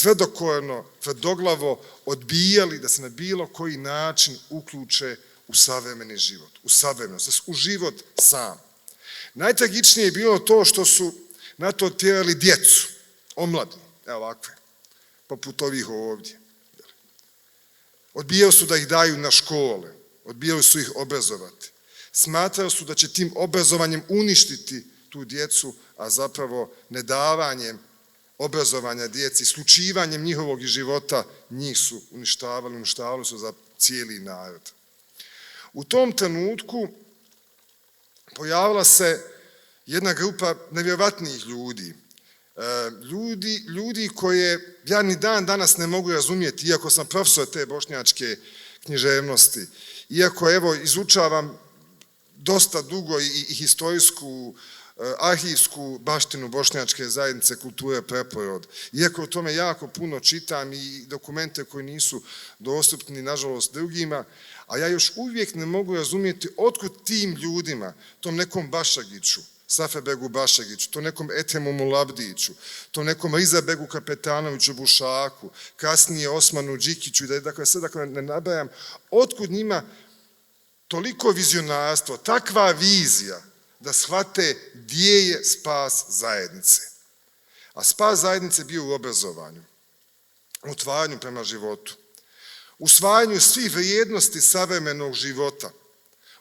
tvrdoglavo odbijali da se na bilo koji način uključe u savremeni život, u savremenost, u život sam. Najtragičnije je bilo to što su na to tjerali djecu, omladinu, evo ovakve, poput ovih ovdje. Odbijali su da ih daju na škole, odbijali su ih obrazovati. Smatrali su da će tim obrazovanjem uništiti tu djecu, a zapravo nedavanjem obrazovanja djeci, isključivanjem njihovog života, njih su uništavali su za cijeli narod. U tom trenutku pojavila se jedna grupa nevjerovatnih ljudi. Ljudi koje ja ni dan danas ne mogu razumjeti, iako sam profesor te bošnjačke književnosti, iako evo izučavam dosta dugo i historijsku, arhivsku baštinu bošnjačke zajednice kulture Preporod. Iako o tome jako puno čitam i dokumente koji nisu dostupni, nažalost, drugima, a ja još uvijek ne mogu razumjeti otkud tim ljudima, tom nekom Bašagiću, Safebegu Bašagiću, to nekom Etemu Mulabdiću, to nekom Rizabegu Kapetanoviću Bušaku, kasnije Osmanu Đikiću, i dakle sve ne nabrajam, otkud njima toliko vizionarstvo, takva vizija da shvate gdje je spas zajednice. A spas zajednice bio u obrazovanju, u otvaranju prema životu, usvajanju svih vrijednosti savremenog života,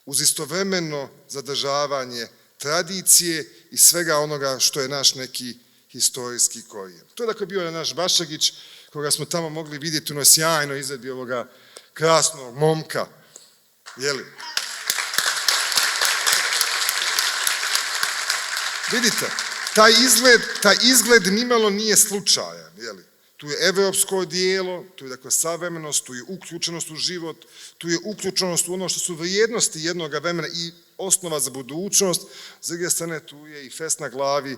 uz istovremeno zadržavanje tradicije i svega onoga što je naš neki historijski korijen. To je dakle bio naš Bašagić, koga smo tamo mogli vidjeti u onoj sjajnoj izvedbi ovoga krasnog momka. Jeli? Vidite, taj izgled nimalo nije slučajan. Jeli? Tu je evropsko dijelo, tu je dakle savremenost, tu je uključenost u život, tu je uključenost u ono što su vrijednosti jednog vremena i osnova za budućnost. S druge strane, tu je i fest na glavi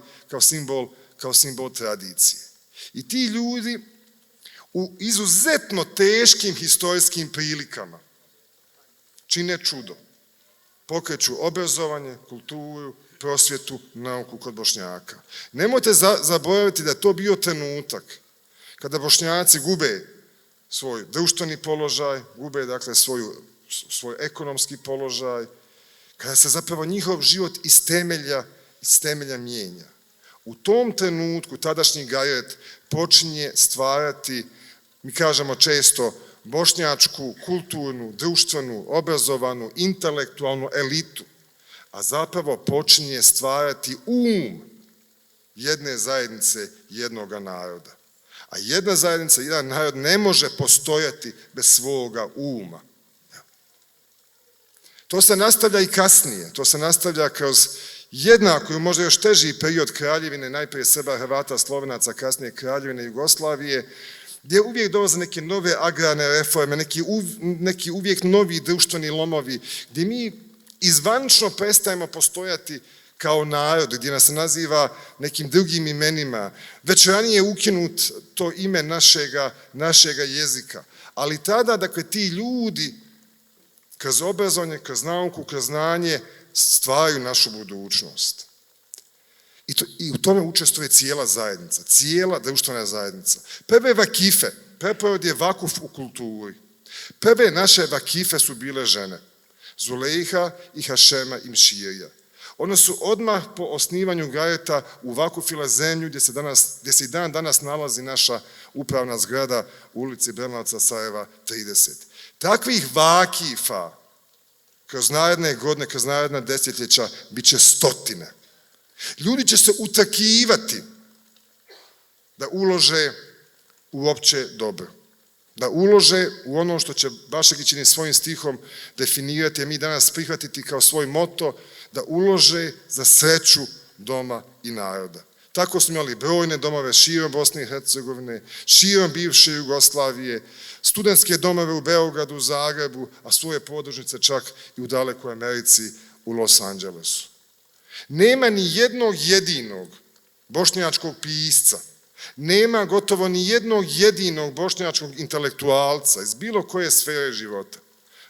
kao simbol tradicije. I ti ljudi u izuzetno teškim historijskim prilikama čine čudo. Pokreću obrazovanje, kulturu, prosvjetu, nauku kod Bošnjaka. Nemojte zaboraviti da je to bio trenutak kada Bošnjaci gube svoj društveni položaj, gube dakle svoj ekonomski položaj, kada se zapravo njihov život iz temelja mijenja. U tom trenutku tadašnji Gajret počinje stvarati, mi kažemo često, bošnjačku, kulturnu, društvenu, obrazovanu, intelektualnu elitu, a zapravo počinje stvarati jedne zajednice, jednoga naroda. A jedna zajednica, jedan narod ne može postojati bez svoga uma. To se nastavlja i kasnije, to se nastavlja kroz jednako i možda još teži period kraljevine, najprije Srba, Hrvata, Slovenaca, kasnije kraljevine Jugoslavije, gdje uvijek dolaze neke nove agrarne reforme, neki uvijek novi društveni lomovi, gdje mi izvanično prestajemo postojati kao narod, gdje nas se naziva nekim drugim imenima. Već ranije je ukinut to ime našega jezika. Ali tada, dakle, ti ljudi kroz obrazovanje, kroz nauku, kroz znanje stvaraju našu budućnost. I u tome učestvuje cijela zajednica, cijela društvena zajednica. Prve vakife, Preporod je vakuf u kulturi. Prve naše vakife su bile žene, Zulejha i Hašema i Mširija. One su odmah po osnivanju Gajreta uvakufile zemlju gdje se i dan danas nalazi naša upravna zgrada u ulici Bremlavca Sarajeva 30. Takvih vakifa kroz naredne godine, kroz naredna desetljeća bit će stotine. Ljudi će se utrkivati da ulože u opće dobro. Da ulože u ono što će Bašagićini svojim stihom definirati, a mi danas prihvatiti kao svoj moto, da ulože za sreću doma i naroda. Tako smo imali brojne domove širom Bosne i Hercegovine, širom bivše Jugoslavije, studentske domove u Beogradu, u Zagrebu, a svoje podružnice čak i u dalekoj Americi u Los Angelesu. Nema ni jednog jedinog bošnjačkog pisca, nema gotovo ni jednog jedinog bošnjačkog intelektualca iz bilo koje sfere života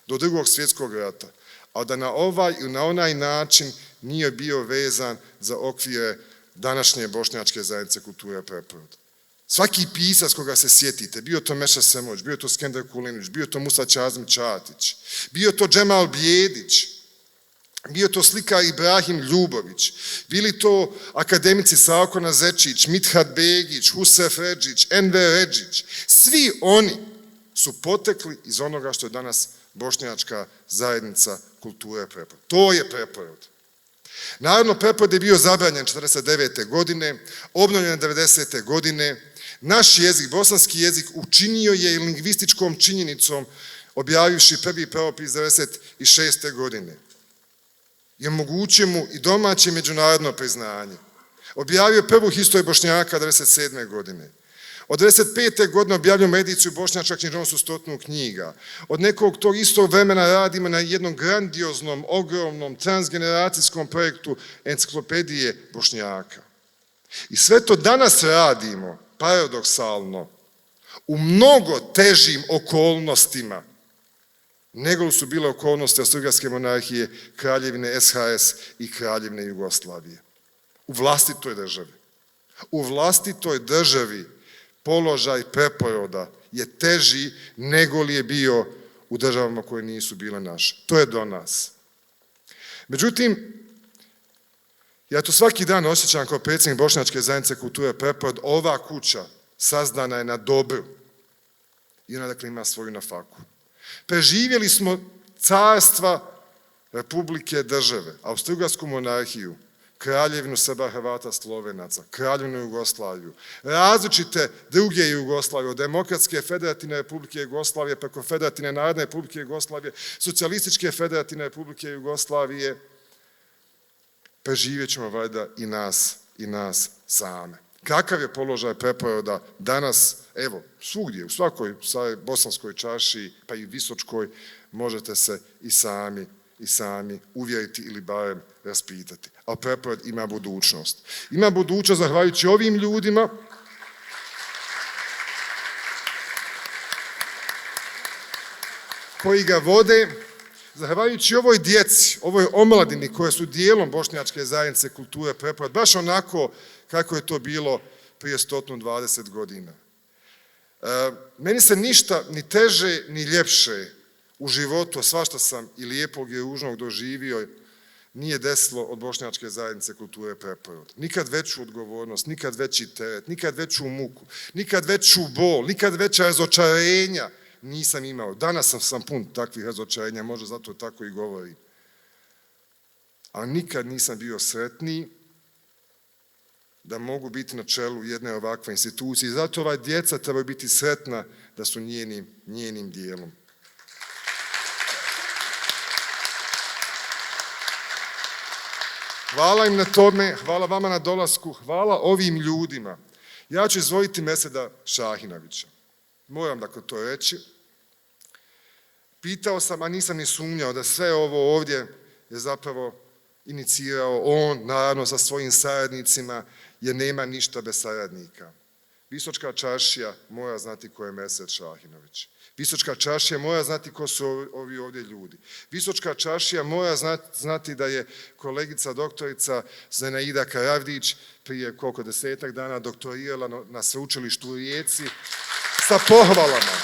do Drugog svjetskog rata, a da na ovaj ili na onaj način nije bio vezan za okvire današnje bošnjačke zajednice kulture preporod. Svaki pisac koga se sjetite, bio to Meša Semoć, bio to Skender Kulinić, bio to Musa Čazim Čatić, bio to Džemal Bijedić, bio to slikar Ibrahim Ljubović, bili to akademici Savko Nazečić, Mithat Begić, Husef Redžić, Enver Redžić, svi oni su potekli iz onoga što je danas bošnjačka zajednica kulture preporod. To je preporod. Naravno, preporod je bio zabranjen 1949. godine, obnovljen 1990. godine. Naš jezik, bosanski jezik, učinio je i lingvističkom činjenicom, objavivši prvi pravopis 1996. godine. I omogućio mu i domaće međunarodno priznanje. Objavio prvu historiju Bošnjaka 1997. godine. Od 1995. godine objavljamo ediciju Bošnjačka književnost 100 knjiga. Od nekog tog istog vremena radimo na jednom grandioznom, ogromnom, transgeneracijskom projektu enciklopedije Bošnjaka. I sve to danas radimo, paradoksalno, u mnogo težim okolnostima nego su bile okolnosti Austro-Ugarske monarhije, Kraljevine SHS i Kraljevine Jugoslavije. U vlastitoj državi. U vlastitoj državi položaj preporoda je teži nego li je bio u državama koje nisu bile naše. To je do nas. Međutim, ja to svaki dan osjećam kao predsjednik Bošnjačke zajednice kulture preporod, ova kuća sazdana je na dobru i ona dakle ima svoju nafaku. Preživjeli smo carstva Republike države, Austro-Ugarsku monarhiju, Kraljevinu Srba, Hrvata, Slovenaca, Kraljevinu Jugoslaviju, različite druge Jugoslavije, od Demokratske federativne Republike Jugoslavije preko Federativne narodne Republike Jugoslavije, Socijalističke federativne Republike Jugoslavije, preživjet ćemo valjda i nas same. Kakav je položaj preporoda danas, evo, svugdje, u svakoj bosanskoj čaršiji, pa i visočkoj, možete se i sami uvjeriti ili barem raspitati. A preporod ima budućnost. Ima budućnost zahvaljujući ovim ljudima koji ga vode, zahvaljujući ovoj djeci, ovoj omladini koje su dijelom Bošnjačke zajednice kulture preporod, baš onako kako je to bilo prije 120 godina. Meni se ništa ni teže ni ljepše u životu, a svašta sam i lijepog i ružnog doživio, nije desilo od Bošnjačke zajednice kulture preporod. Nikad veću odgovornost, nikad veći teret, nikad veću muku, nikad veću bol, nikad veća razočarenja nisam imao. Danas sam pun takvih razočarenja, možda zato tako i govorim. A nikad nisam bio sretniji da mogu biti na čelu jedne ovakve institucije. Zato ova djeca trebaju biti sretna da su njenim dijelom. Hvala im na tome, hvala vama na dolasku, hvala ovim ljudima. Ja ću izdvojiti Meseda Šahinovića. Moram dakle to reći. Pitao sam, a nisam ni sumnjao da sve ovo ovdje je zapravo inicirao on, naravno sa svojim saradnicima, jer nema ništa bez saradnika. Visočka čaršija mora znati ko je Mesed Šahinović. Visočka čaršija mora znati ko su ovi ovdje ljudi. Visočka čaršija mora znati da je kolegica doktorica Zenaida Karavdić prije koliko 10 dana doktorirala na sveučilištu u Rijeci sa pohvalama.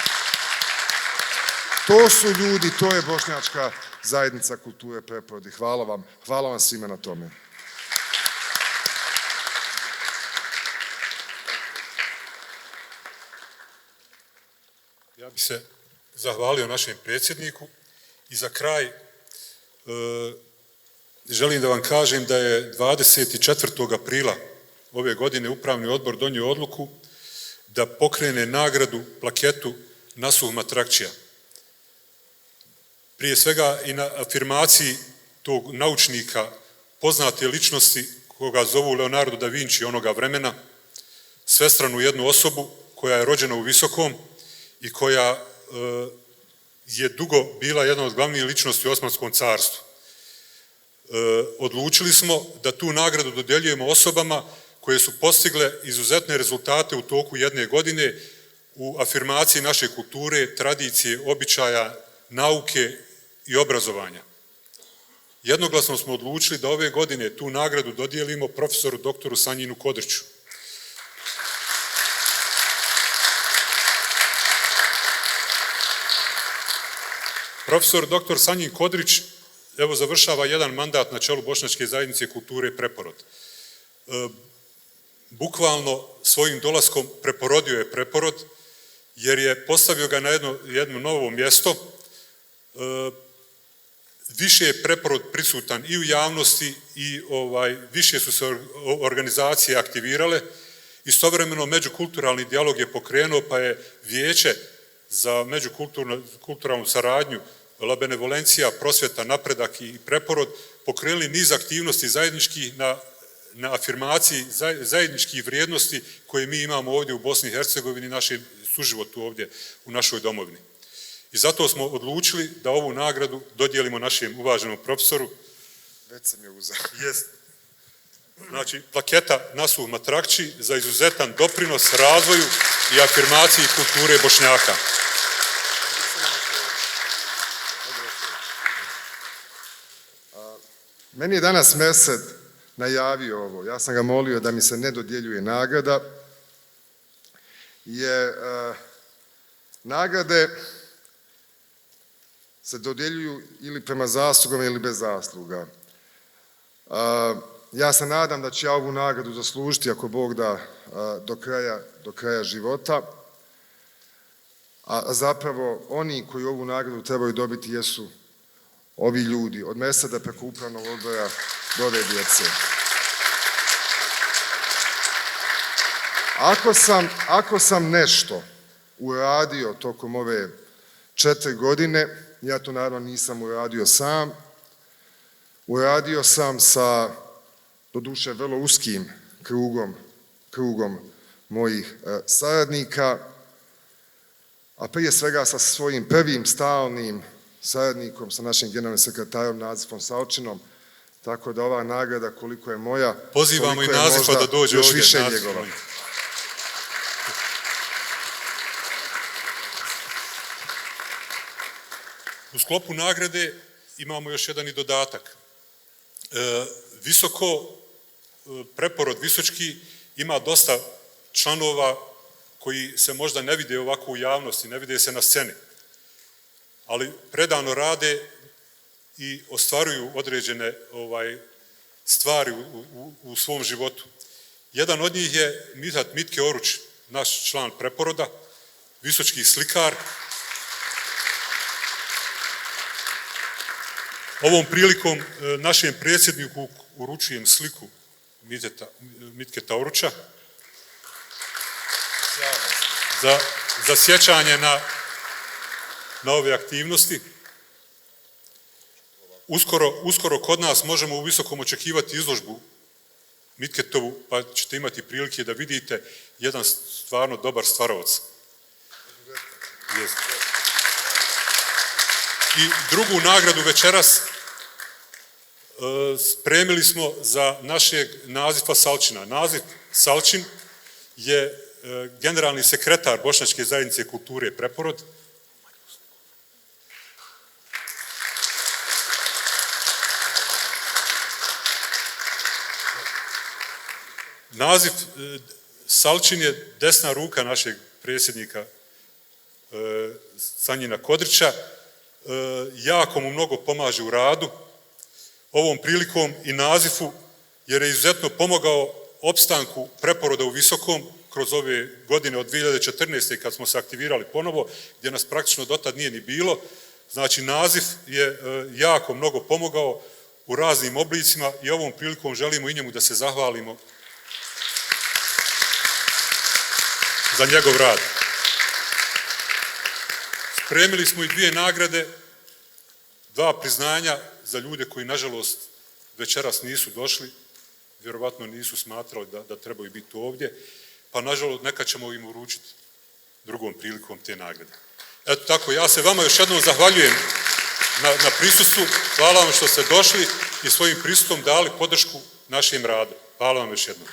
To su ljudi, to je Bošnjačka zajednica kulture preporod. Hvala vam svima na tome. Ja bih se zahvalio našem predsjedniku i za kraj želim da vam kažem da je 24. aprila ove godine Upravni odbor donio odluku da pokrene nagradu, plaketu Nasuh Matrakčija. Prije svega i na afirmaciji tog naučnika, poznate ličnosti koga zovu Leonardo da Vinci onoga vremena, svestranu jednu osobu koja je rođena u Visokom i koja je dugo bila jedna od glavnih ličnosti u Osmanskom carstvu. odlučili smo da tu nagradu dodjeljujemo osobama koje su postigle izuzetne rezultate u toku jedne godine u afirmaciji naše kulture, tradicije, običaja, nauke i obrazovanja. Jednoglasno smo odlučili da ove godine tu nagradu dodijelimo profesoru doktoru Sanjinu Kodriću. Profesor doktor Sanjin Kodrić evo završava jedan mandat na čelu Bošnjačke zajednice kulture Preporod. Bukvalno svojim dolaskom preporodio je Preporod jer je postavio ga na jedno novo mjesto. Više je Preporod prisutan i u javnosti i više su se organizacije aktivirale. Istovremeno međukulturalni dijalog je pokrenuo pa je Vijeće za međukulturalnu saradnju, La Benevolencija, Prosvjeta, Napredak i Preporod pokrenuli niz aktivnosti zajedničkih na afirmaciji zajedničkih vrijednosti koje mi imamo ovdje u Bosni i Hercegovini, našem suživotu ovdje u našoj domovini. I zato smo odlučili da ovu nagradu dodijelimo našem uvaženom profesoru. Već sam je uzeo. Znači, plaketa Nasuh Matrakći za izuzetan doprinos razvoju i afirmaciji kulture Bošnjaka. Meni je danas Mersed najavio ovo. Ja sam ga molio da mi se ne dodjeljuje nagrada, jer nagrade se dodjeljuju ili prema zaslugama ili bez zasluga. Ja se nadam da ću ja ovu nagradu zaslužiti, ako Bog da, do kraja života. A zapravo oni koji ovu nagradu trebaju dobiti jesu ovi ljudi, od Merseda preko upravnog odbora do ove djece. Ako sam nešto uradio tokom ove 4 godine, ja to naravno nisam uradio sam, uradio sam sa, doduše, vrlo uskim krugom mojih saradnika, a prije svega sa svojim prvim stalnim saradnikom, sa našim generalnim sekretarom Nazifom Salčinom, tako da ova nagrada koliko je moja, pozivamo i Nazifa da dođe još ovdje, više Nazif. njegova. U sklopu nagrade imamo još jedan i dodatak. Preporod Visočki ima dosta članova koji se možda ne vide ovako u javnosti, ne vide se na sceni, ali predano rade i ostvaruju određene stvari u svom životu. Jedan od njih je Mithat Mitke Oruč, naš član Preporoda, visočki slikar. Ovom prilikom našem predsjedniku uručujem sliku Mitketa Oruča za sjećanje na ove aktivnosti. Uskoro kod nas možemo u Visokom očekivati izložbu Mitketovu, pa ćete imati prilike da vidite jedan stvarno dobar stvaralac. I drugu nagradu večeras spremili smo za našeg Nazifa Salčina. Nazif Salčin je generalni sekretar Bošnjačke zajednice kulture Preporod. Nazif Salčin je desna ruka našeg predsjednika Sanjina Kodrića. Jako mu mnogo pomaže u radu. Ovom prilikom i Nazifu, jer je izuzetno pomogao opstanku Preporoda u Visokom kroz ove godine od 2014. kad smo se aktivirali ponovo, gdje nas praktično dotad nije ni bilo. Znači, Nazif je jako mnogo pomogao u raznim oblicima i ovom prilikom želimo i njemu da se zahvalimo za njegov rad. Spremili smo i 2 nagrade, 2 priznanja za ljude koji, nažalost, večeras nisu došli, vjerovatno nisu smatrali da trebaju biti ovdje, pa, nažalost, neka ćemo im uručiti drugom prilikom te nagrade. Eto tako, ja se vama još jednom zahvaljujem na prisustvu, hvala vam što ste došli i svojim prisustvom dali podršku našem radu. Hvala vam još jednom.